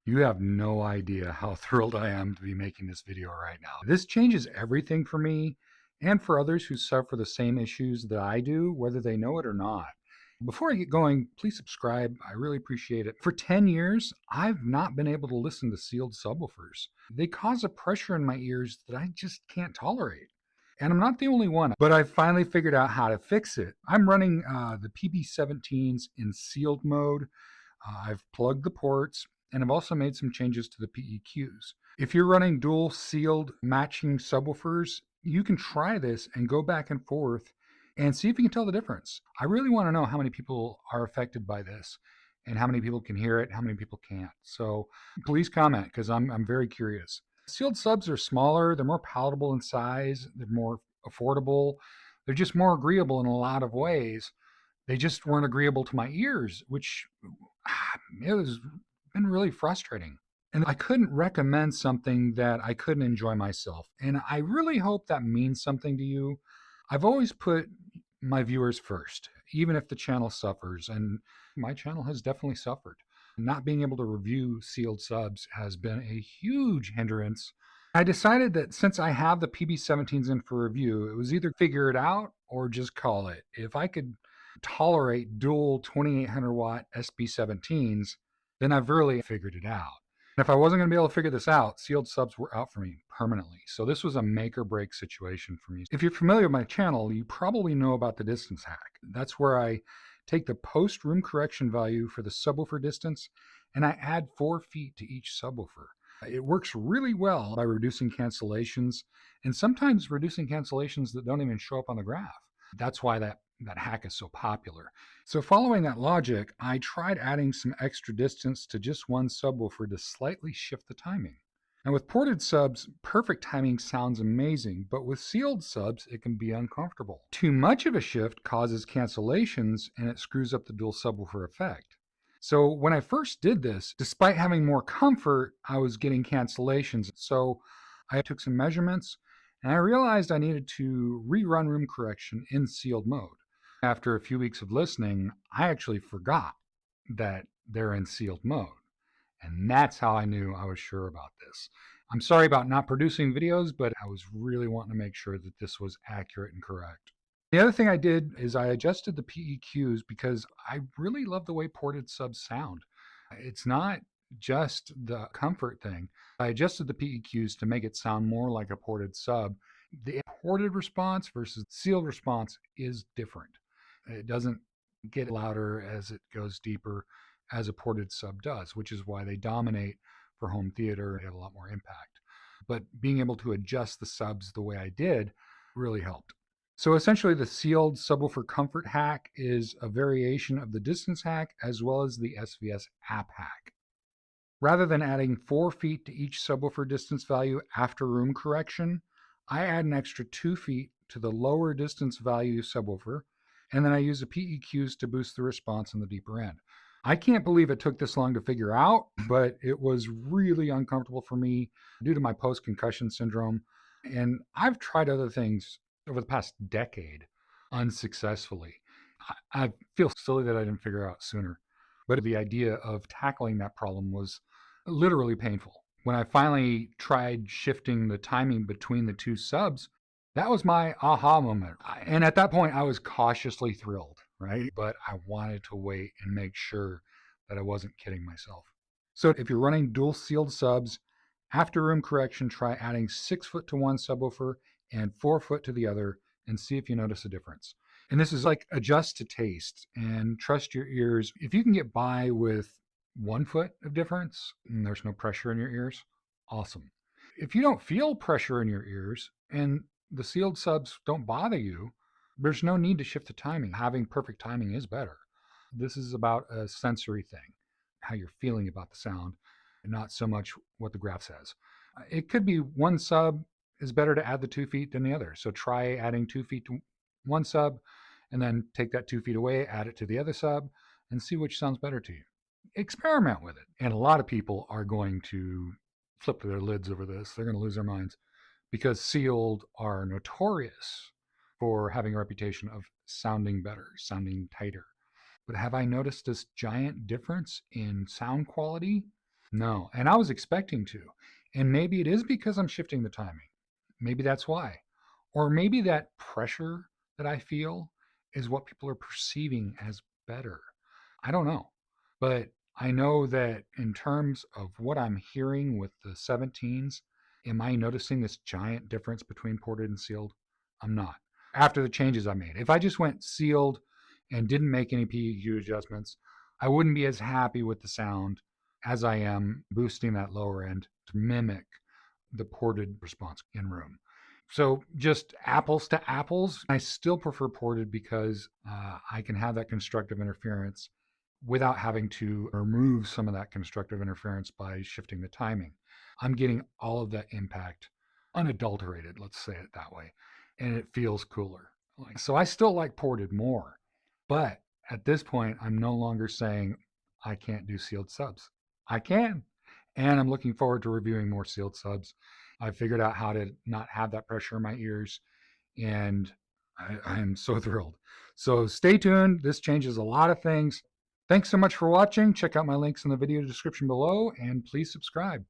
You have no idea how thrilled I am to be making this video right now. This changes everything for me and for others who suffer the same issues that I do, whether they know it or not. Before I get going, please subscribe. I really appreciate it. For 10 years, I've not been able to listen to sealed subwoofers. They cause a pressure in my ears that I just can't tolerate. And I'm not the only one, but I finally figured out how to fix it. I'm running the PB17s in sealed mode. I've plugged the ports, and I've also made some changes to the PEQs. If you're running dual sealed matching subwoofers, you can try this and go back and forth and see if you can tell the difference. I really want to know how many people are affected by this and how many people can hear it, how many people can't. So please comment because I'm very curious. Sealed subs are smaller, they're more palatable in size, they're more affordable, they're just more agreeable in a lot of ways. They just weren't agreeable to my ears, which it was been really frustrating. And I couldn't recommend something that I couldn't enjoy myself. And I really hope that means something to you. I've always put my viewers first, even if the channel suffers. And my channel has definitely suffered. Not being able to review sealed subs has been a huge hindrance. I decided that since I have the PB17s in for review, it was either figure it out or just call it. If I could tolerate dual 2800 watt SB17s, then I've really figured it out. And if I wasn't going to be able to figure this out, sealed subs were out for me permanently. So this was a make or break situation for me. If you're familiar with my channel, you probably know about the distance hack. That's where I take the post room correction value for the subwoofer distance and I add 4 feet to each subwoofer. It works really well by reducing cancellations and sometimes reducing cancellations that don't even show up on the graph. That's why that hack is so popular. So following that logic, I tried adding some extra distance to just one subwoofer to slightly shift the timing. Now with ported subs, perfect timing sounds amazing, but with sealed subs, it can be uncomfortable. Too much of a shift causes cancellations and it screws up the dual subwoofer effect. So when I first did this, despite having more comfort, I was getting cancellations. So I took some measurements and I realized I needed to rerun room correction in sealed mode. After a few weeks of listening, I actually forgot that they're in sealed mode. And that's how I knew I was sure about this. I'm sorry about not producing videos, but I was really wanting to make sure that this was accurate and correct. The other thing I did is I adjusted the PEQs because I really love the way ported subs sound. It's not just the comfort thing. I adjusted the PEQs to make it sound more like a ported sub. The ported response versus sealed response is different. It doesn't get louder as it goes deeper as a ported sub does, which is why they dominate for home theater and have a lot more impact. But being able to adjust the subs the way I did really helped. So essentially the sealed subwoofer comfort hack is a variation of the distance hack as well as the SVS app hack. Rather than adding 4 feet to each subwoofer distance value after room correction, I add an extra 2 feet to the lower distance value subwoofer, and then I use the PEQs to boost the response on the deeper end. I can't believe it took this long to figure out, but it was really uncomfortable for me due to my post concussion syndrome. And I've tried other things over the past decade unsuccessfully. I feel silly that I didn't figure out sooner. But the idea of tackling that problem was literally painful. When I finally tried shifting the timing between the two subs, that was my aha moment. And at that point, I was cautiously thrilled, right? But I wanted to wait and make sure that I wasn't kidding myself. So if you're running dual sealed subs, after room correction, try adding 6 foot to one subwoofer and 4 foot to the other and see if you notice a difference. And this is like adjust to taste and trust your ears. If you can get by with 1 foot of difference and there's no pressure in your ears, awesome. If you don't feel pressure in your ears and the sealed subs don't bother you, there's no need to shift the timing. Having perfect timing is better. This is about a sensory thing, how you're feeling about the sound, and not so much what the graph says. It could be one sub is better to add the 2 feet than the other. So try adding 2 feet to one sub and then take that 2 feet away, add it to the other sub, and see which sounds better to you. Experiment with it. And a lot of people are going to flip their lids over this. They're going to lose their minds because sealed are notorious for having a reputation of sounding better, sounding tighter. But have I noticed this giant difference in sound quality? No, and I was expecting to. And maybe it is because I'm shifting the timing. Maybe that's why. Or maybe that pressure that I feel is what people are perceiving as better. I don't know. But I know that in terms of what I'm hearing with the 17s, am I noticing this giant difference between ported and sealed? I'm not. After the changes I made. If I just went sealed and didn't make any PEQ adjustments, I wouldn't be as happy with the sound as I am boosting that lower end to mimic the ported response in room. So just apples to apples, I still prefer ported because I can have that constructive interference without having to remove some of that constructive interference by shifting the timing. I'm getting all of that impact unadulterated, let's say it that way, and it feels cooler. So I still like ported more, but at this point, I'm no longer saying I can't do sealed subs. I can. And I'm looking forward to reviewing more sealed subs. I figured out how to not have that pressure in my ears, and I am so thrilled. So stay tuned. This changes a lot of things. Thanks so much for watching. Check out my links in the video description below, and please subscribe.